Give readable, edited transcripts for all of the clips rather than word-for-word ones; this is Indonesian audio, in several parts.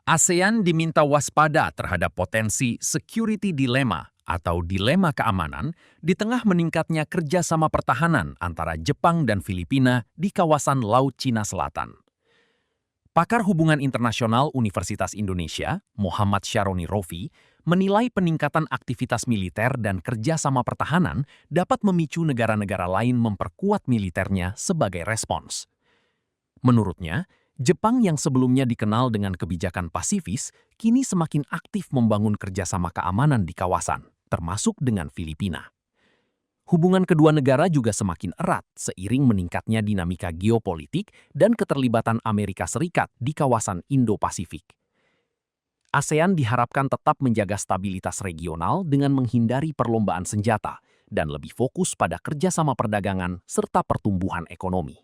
ASEAN diminta waspada terhadap potensi security dilemma atau dilema keamanan di tengah meningkatnya kerjasama pertahanan antara Jepang dan Filipina di kawasan Laut Cina Selatan. Pakar Hubungan Internasional Universitas Indonesia, Muhammad Syaroni Rofi, menilai peningkatan aktivitas militer dan kerjasama pertahanan dapat memicu negara-negara lain memperkuat militernya sebagai respons. Menurutnya, Jepang yang sebelumnya dikenal dengan kebijakan pasifis, kini semakin aktif membangun kerjasama keamanan di kawasan, termasuk dengan Filipina. Hubungan kedua negara juga semakin erat seiring meningkatnya dinamika geopolitik dan keterlibatan Amerika Serikat di kawasan Indo-Pasifik. ASEAN diharapkan tetap menjaga stabilitas regional dengan menghindari perlombaan senjata dan lebih fokus pada kerjasama perdagangan serta pertumbuhan ekonomi.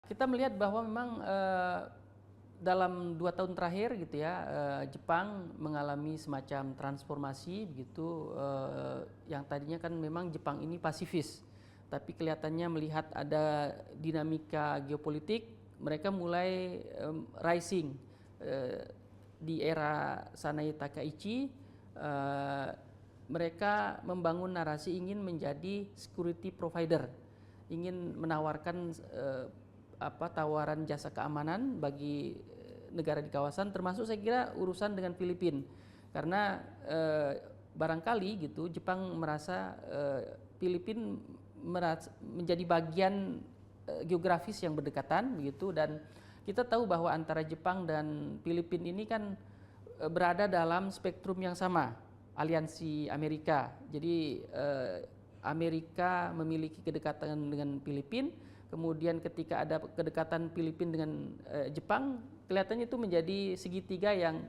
Kita melihat bahwa memang dalam 2 tahun terakhir gitu ya, Jepang mengalami semacam transformasi begitu, yang tadinya kan memang Jepang ini pasifis, tapi kelihatannya melihat ada dinamika geopolitik, mereka mulai rising di era Sanae Takaichi. Mereka membangun narasi ingin menjadi security provider, ingin menawarkan tawaran jasa keamanan bagi negara di kawasan, termasuk saya kira urusan dengan Filipina, karena barangkali gitu Jepang merasa Filipina menjadi bagian geografis yang berdekatan begitu, dan kita tahu bahwa antara Jepang dan Filipina ini kan berada dalam spektrum yang sama, aliansi Amerika. Jadi Amerika memiliki kedekatan dengan Filipina. Kemudian ketika ada kedekatan Filipina dengan Jepang, kelihatannya itu menjadi segitiga yang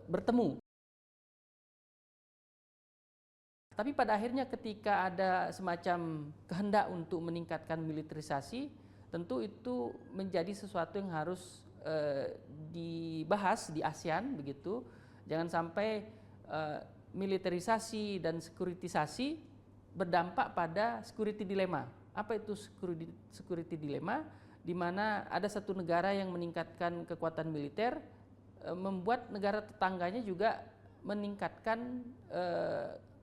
bertemu. Tapi pada akhirnya ketika ada semacam kehendak untuk meningkatkan militerisasi, tentu itu menjadi sesuatu yang harus dibahas di ASEAN begitu. Jangan sampai militerisasi dan sekuritisasi berdampak pada security dilemma. Apa itu security dilemma? Di mana ada satu negara yang meningkatkan kekuatan militer, membuat negara tetangganya juga meningkatkan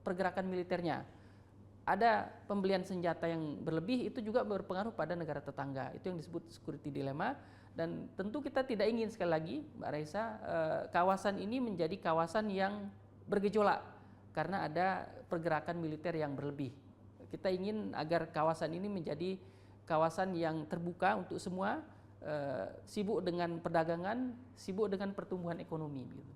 pergerakan militernya. Ada pembelian senjata yang berlebih, itu juga berpengaruh pada negara tetangga. Itu yang disebut security dilemma. Dan tentu kita tidak ingin, sekali lagi Mbak Raisa, kawasan ini menjadi kawasan yang bergejolak karena ada pergerakan militer yang berlebih. Kita ingin agar kawasan ini menjadi kawasan yang terbuka untuk semua, sibuk dengan perdagangan, sibuk dengan pertumbuhan ekonomi gitu.